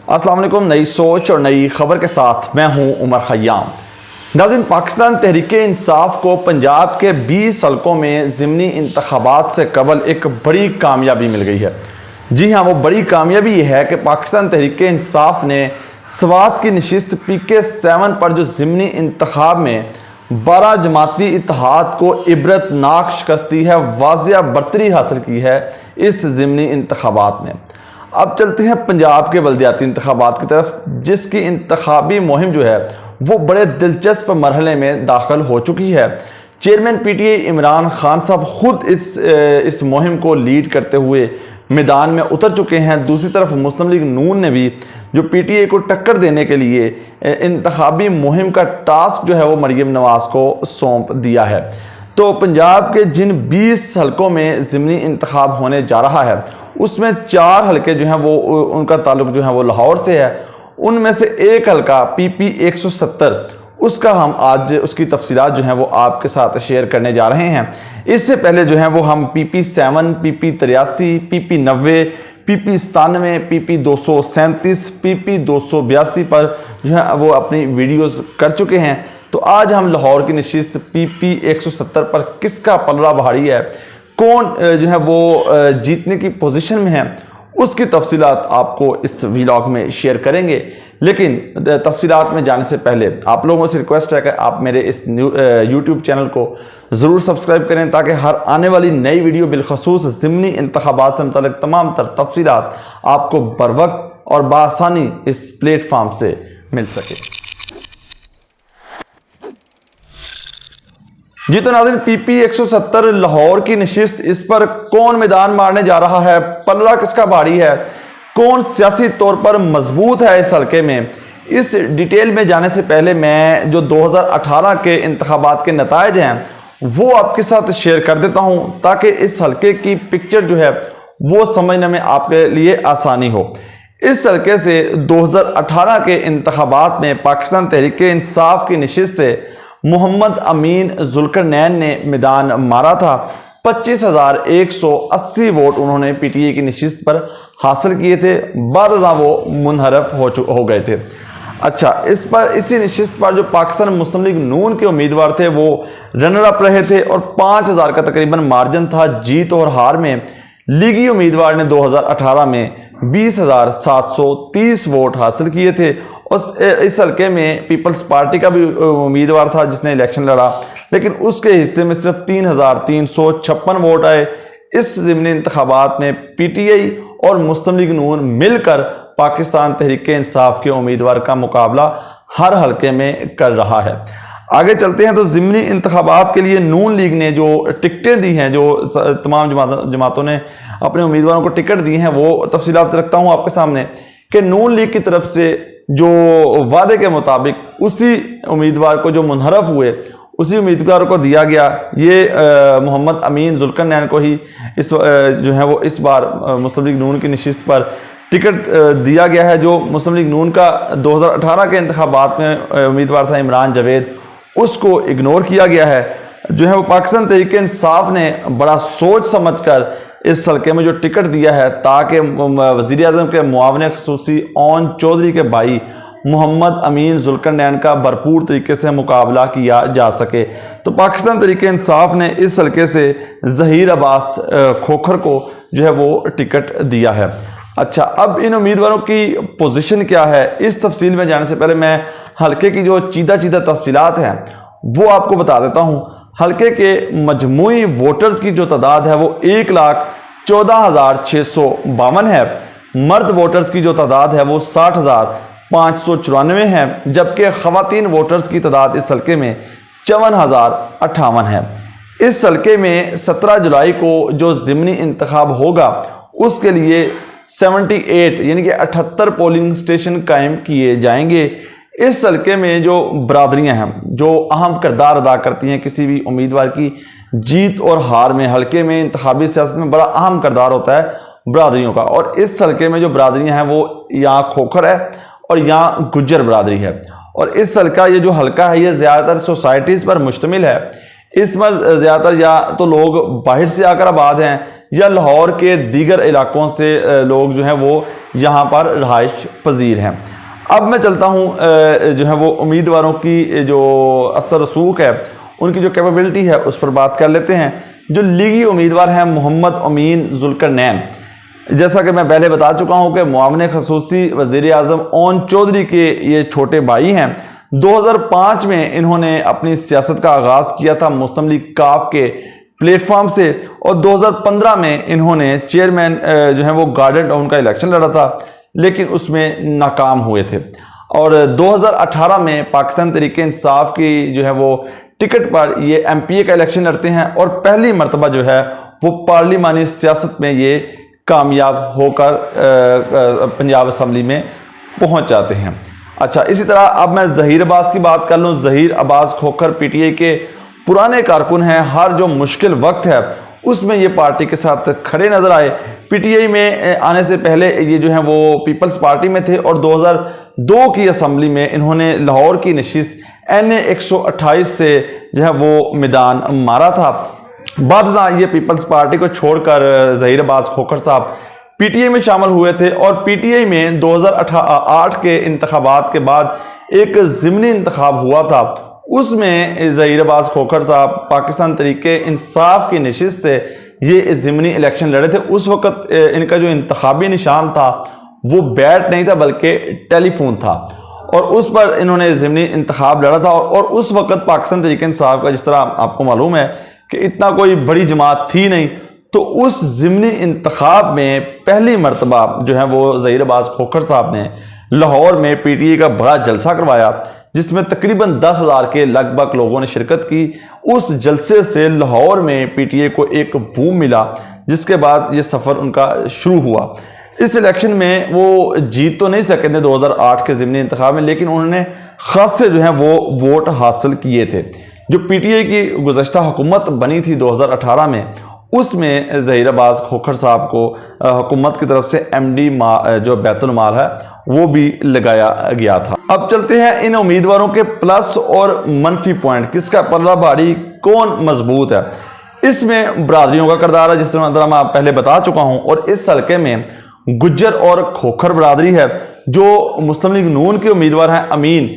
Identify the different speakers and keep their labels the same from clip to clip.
Speaker 1: अस्सलाम वालेकुम। नई सोच और नई खबर के साथ मैं हूं उमर खयाम। नाज़रीन, पाकिस्तान तहरीके इंसाफ को पंजाब के 20 हलकों में ज़िमनी इंतखाबात से कबल एक बड़ी कामयाबी मिल गई है। जी हाँ, वो बड़ी कामयाबी ये है कि पाकिस्तान तहरीके इंसाफ ने स्वात की नशिस्त PK7 पर जो ज़िमनी इंतखाब में 12 जमाती इत्तेहाद को इबरतनाक शिकस्ती है, वाज़िया बरतरी हासिल की है इस ज़िमनी इंतखाबात में। अब चलते हैं पंजाब के बल्दियाती इंतखाबात की तरफ, जिसकी इंतखाबी मुहिम जो है वो बड़े दिलचस्प मरहले में दाखिल हो चुकी है। चेयरमैन PTI इमरान खान साहब खुद इस मुहिम को लीड करते हुए मैदान में उतर चुके हैं। दूसरी तरफ मुस्लिम लीग नून ने भी जो PTI को टक्कर देने के लिए इंतखाबी मुहिम का टास्क जो है वो मरियम नवाज को सौंप दिया है। तो पंजाब के जिन 20 हलकों में ज़िमनी इंतखाब होने जा रहा है उसमें 4 हलके जो हैं वो उनका ताल्लुक जो है वो लाहौर से है। उनमें से एक हलका PP 170, उसका हम आज उसकी तफसीलात जो हैं वो आपके साथ शेयर करने जा रहे हैं। इससे पहले जो है वो हम PP7, PP 83, PP 90, PP 97, PP 237, PP 282 पर जो है वो अपनी वीडियोस कर चुके हैं। तो आज हम लाहौर की नशिस्त PP 170 पर किसका पलड़ा भारी है, कौन जो है वो जीतने की पोजीशन में है, उसकी तफसीलात आपको इस व्लॉग में शेयर करेंगे। लेकिन तफसीलात में जाने से पहले आप लोगों से रिक्वेस्ट है कि आप मेरे इस YouTube चैनल को ज़रूर सब्सक्राइब करें ताकि हर आने वाली नई वीडियो बिलखसूस ज़िमनी इंतखाबात से मुताल्लिक़ तमाम तर तफसीलात आपको बर वक्त और बआसानी इस प्लेटफॉर्म से मिल सके। जी तो नाज़रीन, PP 170 लाहौर की नशिस्त, इस पर कौन मैदान मारने जा रहा है, पल्ला किसका भारी है, कौन सियासी तौर पर मजबूत है इस हल्के में, इस डिटेल में जाने से पहले मैं जो 2018 के इंतखाबात के नताइज हैं वो आपके साथ शेयर कर देता हूं ताकि इस हल्के की पिक्चर जो है वो समझने में आपके लिए आसानी हो। इस हल्के से 2018 के इंतखाबात में पाकिस्तान तहरीके इंसाफ की नशिस्त से मोहम्मद अमीन जुल्करनैन ने मैदान मारा था। 25,180 वोट उन्होंने PTI की नशिस्त पर हासिल किए थे। बाद वो मुनहरफ हो गए थे। अच्छा, इसी नशिस्त पर जो पाकिस्तान मुस्लिम लीग नून के उम्मीदवार थे वो रनर अप रहे थे और 5,000 का तकरीबन मार्जिन था जीत और हार में। लीगी उम्मीदवार ने 2018 में 20,730 वोट हासिल किए थे और इस हल्के में पीपल्स पार्टी का भी उम्मीदवार था जिसने इलेक्शन लड़ा, लेकिन उसके हिस्से में सिर्फ 3,356 वोट आए। इस ज़िमनी इंतखाबात में PTI और मुस्लिम लीग नून मिलकर पाकिस्तान तहरीके इंसाफ के उम्मीदवार का मुकाबला हर हल्के में कर रहा है। आगे चलते हैं तो ज़िमनी इंतखाबात के लिए नून लीग ने जो टिकटें दी हैं, जो तमाम जमातों ने अपने उम्मीदवारों को टिकट दी हैं, वो तफसीलात रखता हूँ आपके सामने कि नून लीग की तरफ से जो वादे के मुताबिक उसी उम्मीदवार को जो मुनहरफ हुए उसी उम्मीदवार को दिया गया। ये मोहम्मद अमीन जुल्करनैन को ही जो है वो इस बार मुस्लिम लीग नून की नशिस्त पर टिकट दिया गया है। जो मुस्लिम लीग नून का 2018 के इंतखाबात में उम्मीदवार था इमरान जावेद, उसको इग्नोर किया गया है। जो है वो पाकिस्तान तहरीके इंसाफ ने बड़ा सोच समझ कर इस हल्के में जो टिकट दिया है ताकि वज़ीर आज़म के मुआविन ख़ुसूसी ओन चौधरी के भाई मोहम्मद अमीन जुल्करनैन का भरपूर तरीके से मुकाबला किया जा सके। तो पाकिस्तान तहरीके इंसाफ ने इस हल्के से ज़हीर अब्बास खोखर को जो है वो टिकट दिया है। अच्छा, अब इन उम्मीदवारों की पोजीशन क्या है, इस तफसील में जाने से पहले मैं हल्के की जो चीदा तफसीलात हैं वो आपको बता देता हूँ। हल्के के मजमूई वोटर्स की जो तादाद है वो 1,14,652 है। मर्द वोटर्स की जो तादाद है वो 60,594 है, जबकि ख़वातीन वोटर्स की तादाद इस हल्के में 54,058 है। इस हल्के में 17 जुलाई को जो ज़िमनी इंतखाब होगा उसके लिए 78 यानी कि 78 पोलिंग स्टेशन कायम किए जाएंगे। इस हल्के में जो बरादरियां हैं जो अहम किरदार अदा करती हैं किसी भी उम्मीदवार की जीत और हार में, हल्के में इंतखाबी सियासत में बड़ा अहम किरदार होता है बरादरियों का। और इस हल्के में जो बरादरियां हैं वो यहाँ खोखर है और यहाँ गुज्जर बरादरी है। और इस हल्का ये जो हल्का है ये ज़्यादातर सोसाइटीज़ पर मुश्तमिल है। इसमें ज़्यादातर या तो लोग बाहर से आकर आबाद हैं या लाहौर के दीगर इलाकों से लोग जो हैं वो यहाँ पर रहाइश पजीर हैं। अब मैं चलता हूँ जो है वो उम्मीदवारों की जो असर रसूख है, उनकी जो कैपेबिलिटी है उस पर बात कर लेते हैं। जो लीगी उम्मीदवार हैं मोहम्मद अमीन जुल्करनैन, जैसा कि मैं पहले बता चुका हूँ कि मुआविन खसूसी वज़ीर आज़म ओन चौधरी के ये छोटे भाई हैं। 2005 में इन्होंने अपनी सियासत का आगाज़ किया था मुस्लिम लीग काफ के प्लेटफॉर्म से और 2015 में इन्होंने चेयरमैन जो है वो गार्डन टाउन का इलेक्शन लड़ा था, लेकिन उसमें नाकाम हुए थे। और 2018 में पाकिस्तान तहरीक इंसाफ की जो है वो टिकट पर ये MPA का इलेक्शन लड़ते हैं और पहली मरतबा जो है वो पार्लिमानी सियासत में ये कामयाब होकर पंजाब असम्बली में पहुंच जाते हैं। अच्छा, इसी तरह अब मैं ज़हीर अब्बास की बात कर लूँ। ज़हीर अब्बास खोखर PTI के पुराने कारकुन हैं। हर जो मुश्किल वक्त है उसमें ये पार्टी के साथ खड़े नजर आए। PTI में आने से पहले ये जो है वो पीपल्स पार्टी में थे और 2002 की असम्बली में इन्होंने लाहौर की नशिस्त NA 128 से जो है वो मैदान मारा था। बाद ये पीपल्स पार्टी को छोड़कर ज़हीर अब्बास खोखर साहब PTI में शामिल हुए थे और PTI में 2008 के इंतखाबात के बाद एक ज़िमनी इंतखाब हुआ था। उसमें ज़हीर अब्बास खोखर साहब पाकिस्तान तहरीके इंसाफ की नशिस्त से ये ज़िमनी इलेक्शन लड़े थे। उस वक़्त इनका जो इंतखाबी निशान था वो बैट नहीं था बल्कि टेलीफोन था और उस पर इन्होंने ज़िमनी इंतखाब लड़ा था। और उस वक़्त पाकिस्तान तहरीक इंसाफ का, जिस तरह आपको मालूम है कि इतना कोई बड़ी जमात थी नहीं, तो उस ज़िमनी इंतखाब में पहली मरतबा जो है वो ज़हीर अब्बास खोखर साहब ने लाहौर में PTI का बड़ा जलसा करवाया जिसमें तकरीबन 10,000 के लगभग लोगों ने शिरकत की। उस जलसे से लाहौर में PTI को एक बूम मिला, जिसके बाद ये सफ़र उनका शुरू हुआ। इस इलेक्शन में वो जीत तो नहीं सके थे 2008 के ज़िमनी इंतखाब में, लेकिन उन्होंने खासे जो है वो वोट हासिल किए थे। जो PTI की गुज़श्ता हुकूमत बनी थी 2018 में, उसमें ज़हीर अब्बास खोखर साहब को हुकूमत की तरफ से MD जो बैतुल माल है वो भी लगाया गया था। अब चलते हैं इन उम्मीदवारों के प्लस और मनफी पॉइंट, किसका पल्ला भारी, कौन मजबूत है। इसमें बरादरियों का किरदार है, जिस तरह मैं पहले बता चुका हूं, और इस हल्के में गुज्जर और खोखर बरादरी है। जो मुस्लिम लीग नून के उम्मीदवार हैं अमीन,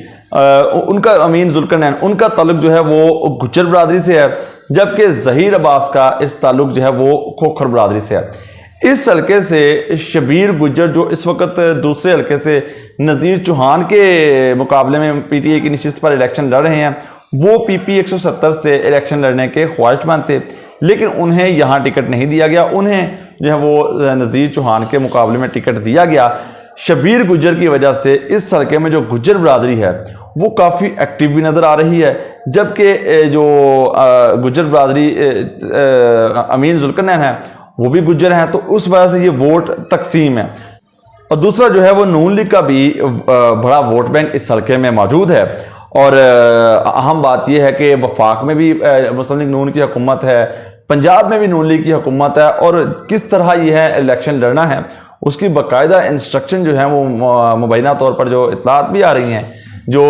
Speaker 1: उनका अमीन जुल्करनैन, उनका ताल्लुक जो है वो गुज्जर बरादरी से है, जबकि ज़हीर अब्बास का इस ताल्लुक जो है वो खोखर बरादरी से है। इस हल्के से शबीर गुज्जर जो इस वक्त दूसरे हल्के से नज़ीर चौहान के मुकाबले में PTI की नशिस्त पर इलेक्शन लड़ रहे हैं, वो PP 170 से इलेक्शन लड़ने के ख्वाहिशमंद थे, लेकिन उन्हें यहाँ टिकट नहीं दिया गया। उन्हें जो है वो नज़ीर चौहान के मुकाबले में टिकट दिया गया। शबीर गुज्जर की वजह से इस हल्के में जो गुज्जर बरादरी है वो काफ़ी एक्टिव भी नज़र आ रही है, जबकि जो गुज्जर बरादरी अमीन जुल्करनैन है वो भी गुज्जर हैं, तो उस वजह से ये वोट तकसीम है। और दूसरा जो है वो नून लीग का भी बड़ा वोट बैंक इस हल्के में मौजूद है। और अहम बात यह है कि वफाक में भी मुस्लिम लीग नून की हुकूमत है, पंजाब में भी नून लीग की हुकूमत है, और किस तरह यह इलेक्शन लड़ना है उसकी बाकायदा इंस्ट्रक्शन जो है वो मुबैना तौर पर जो इतलात भी आ रही हैं, जो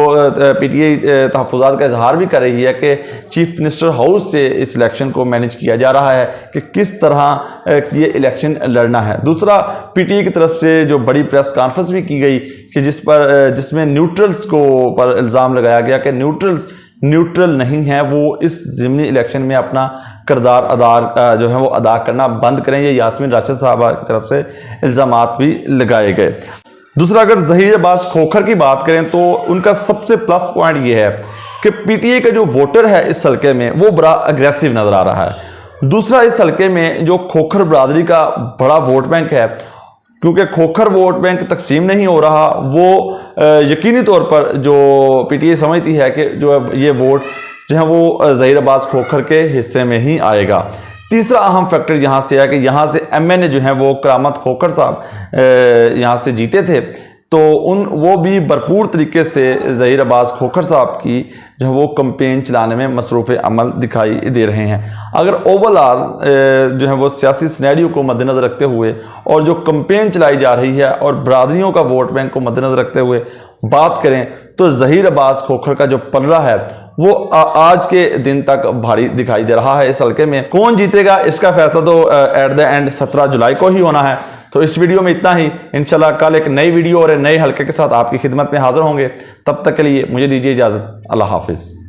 Speaker 1: PTI तहफ़्फ़ुज़ात का इजहार भी कर रही है कि चीफ मिनिस्टर हाउस से इस इलेक्शन को मैनेज किया जा रहा है कि किस तरह ये इलेक्शन लड़ना है। दूसरा, PTI की तरफ से जो बड़ी प्रेस कॉन्फ्रेंस भी की गई कि जिसमें न्यूट्रल्स को पर इल्ज़ाम लगाया गया कि न्यूट्रल्स न्यूट्रल नहीं है, वो इस ज़िमनी इलेक्शन में अपना किरदार जो है वो अदा करना बंद करें। ये यास्मीन राशिद साहबा की तरफ से इल्ज़ामात भी लगाए गए। दूसरा, अगर ज़हीर अब्बास खोखर की बात करें तो उनका सबसे प्लस पॉइंट ये है कि PTI का जो वोटर है इस हल्के में वो बड़ा अग्रेसिव नज़र आ रहा है। दूसरा, इस हल्के में जो खोखर बरादरी का बड़ा वोट बैंक है, क्योंकि खोखर वोट बैंक तकसीम नहीं हो रहा, वो यकीनी तौर पर जो PTI समझती है कि जो ये वोट जो है वो ज़हीर अब्बास खोखर के हिस्से में ही आएगा। तीसरा अहम फैक्टर यहाँ से है कि यहाँ से MNA जो है वो करामत खोखर साहब यहाँ से जीते थे, तो वो भी भरपूर तरीके से ज़हीर अब्बास खोखर साहब की जो है वो कंपेन चलाने में मसरूफ़ अमल दिखाई दे रहे हैं। अगर ओवरऑल जो है वो सियासी सिनेरियो को मद्देनज़र रखते हुए और जो कंपेन चलाई जा रही है और बरादरियों का वोट बैंक को मद्देनज़र रखते हुए बात करें तो ज़हीर अब्बास खोखर का जो पलड़ा है वो आज के दिन तक भारी दिखाई दे रहा है। इस हल्के में कौन जीतेगा इसका फैसला तो एट द एंड 17 जुलाई को ही होना है। तो इस वीडियो में इतना ही। इंशाल्लाह कल एक नई वीडियो और एक नए हल्के के साथ आपकी खिदमत में हाजिर होंगे। तब तक के लिए मुझे दीजिए इजाज़त। अल्लाह हाफिज़।